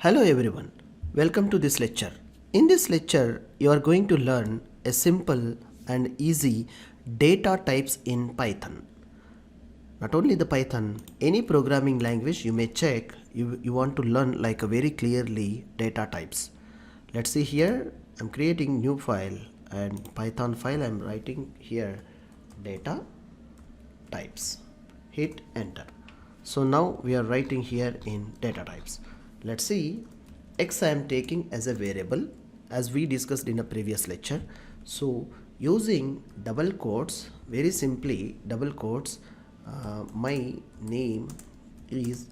Hello everyone, welcome to this lecture. In this lecture, you are going to learn a simple and easy data types in Python. Not only the Python, any programming language you may check, you want to learn like a very clearly data types. Let's see here, I'm creating new file and Python file I'm writing here data types. Hit enter. So now we are writing here in data types. Let's see, x I am taking as a variable as we discussed in a previous lecture. So using double quotes, very simply double quotes, my name is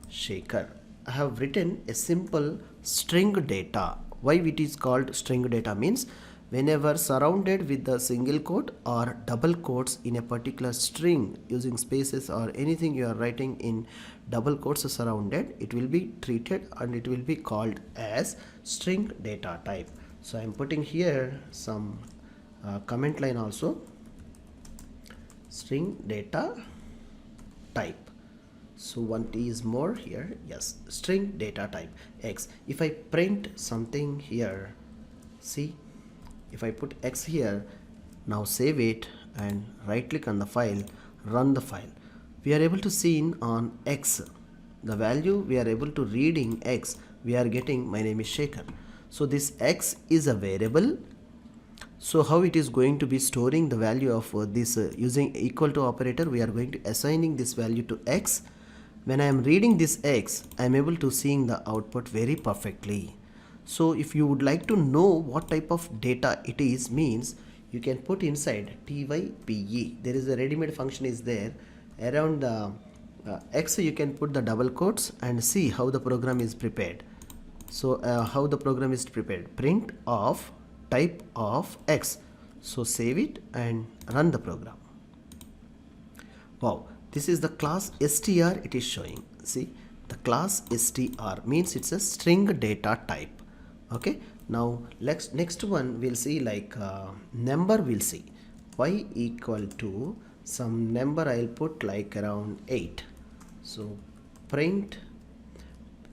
Sekhar. I have written a simple string data. Why it is called string data means whenever surrounded with the single quote or double quotes in a particular string using spaces or anything you are writing in double quotes surrounded, it will be treated and it will be called as string data type. So I am putting here some comment line also, string data type. So one T is more here, yes, string data type X. If I print something here, see, if I put X here, now save it and right click on the file, run the file. We are able to see on X, the value we are able to reading X, we are getting my name is Sekhar. So this X is a variable. So how it is going to be storing the value of this using equal to operator, we are going to assigning this value to X. When I am reading this X, I am able to seeing the output very perfectly. So if you would like to know what type of data it is means, you can put inside type. There is a ready-made function is there. Around the X you can put the double quotes and see how the program is prepared. So how the program is prepared, print of type of X. So save it and run the program. Wow, this is the class str it is showing. See, the class str means it's a string data type. Okay, now next one we'll see like number. We'll see y equal to some number. I'll put like around 8. So print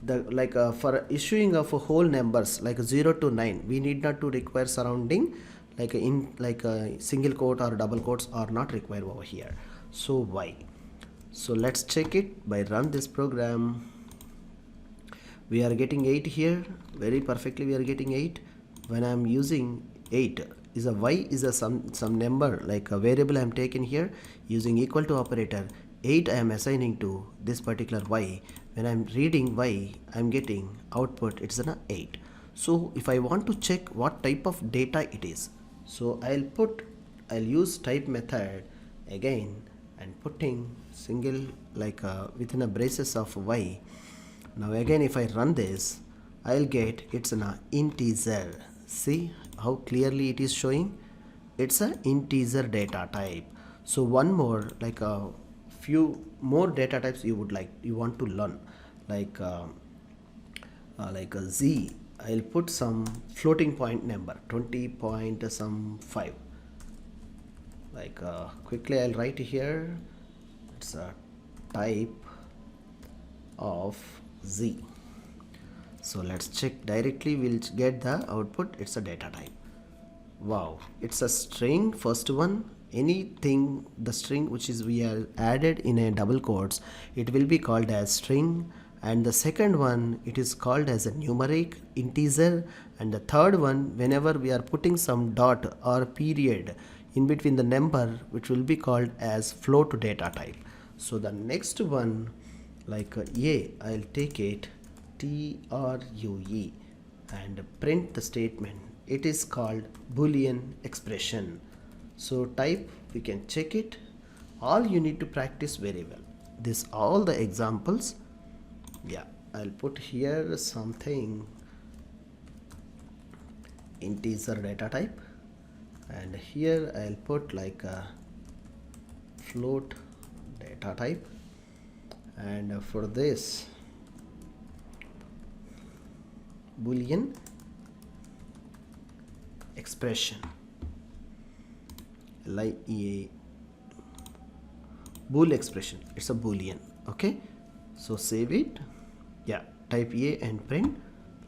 the like for issuing of whole numbers like 0 to 9, we need not to require surrounding like in like a single quote or double quotes are not required over here. So y, so let's check it by run this program. We are getting 8 here very perfectly. We are getting 8. When I am using 8 is a y is a some number like a variable I am taken here using equal to operator. 8 I am assigning to this particular y. When I am reading y, I am getting output it's an 8. So if I want to check what type of data it is, so I'll use type method again and putting single like within a braces of y. Now again if I run this, I'll get it's an integer. See how clearly it is showing, it's an integer data type. So one more like a few more data types you want to learn like a z. I'll put some floating point number 20 point some 5. Like quickly I'll write here it's a type of z. So let's check directly, we'll get the output, it's a data type. Wow, it's a string. First one, anything the string which is we are added in a double quotes, it will be called as string. And the second one, it is called as a numeric integer. And the third one, whenever we are putting some dot or period in between the number, which will be called as float data type. So the next one like I'll take it true and print the statement. It is called Boolean expression. So type, we can check it. All you need to practice very well. This all the examples. Yeah, I'll put here something integer data type, and here I'll put like a float data type, and for this Boolean expression, like a bool expression, it's a boolean. Okay, so save it. Yeah, type A and print.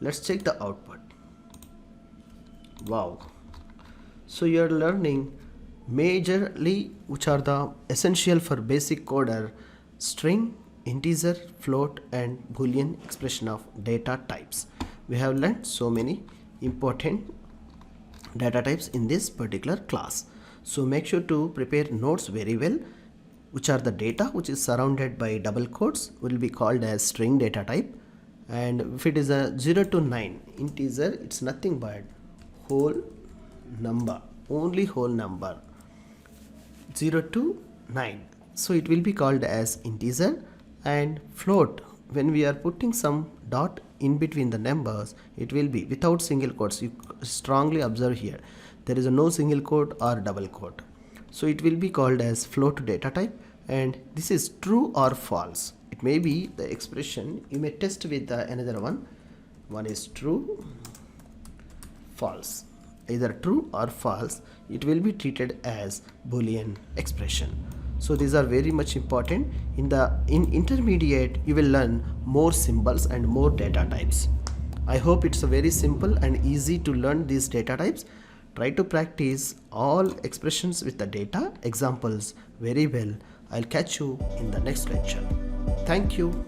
Let's check the output. Wow. So you are learning majorly which are the essential for basic coder: string, integer, float and Boolean expression of data types. We have learned so many important data types in this particular class. So make sure to prepare notes very well. Which are the data which is surrounded by double quotes will be called as string data type, and if it is a 0 to 9 integer, it's nothing but whole number, only whole number, 0 to 9, so it will be called as integer. And float, when we are putting some dot in between the numbers, it will be without single quotes. You strongly observe here there is no single quote or double quote, so it will be called as float data type. And this is true or false. It may be the expression, you may test with another one is true, false, either true or false, it will be treated as Boolean expression. So these are very much important. In intermediate you will learn more symbols and more data types. I hope it's a very simple and easy to learn these data types. Try to practice all expressions with the data examples very well. I'll catch you in the next lecture. Thank you.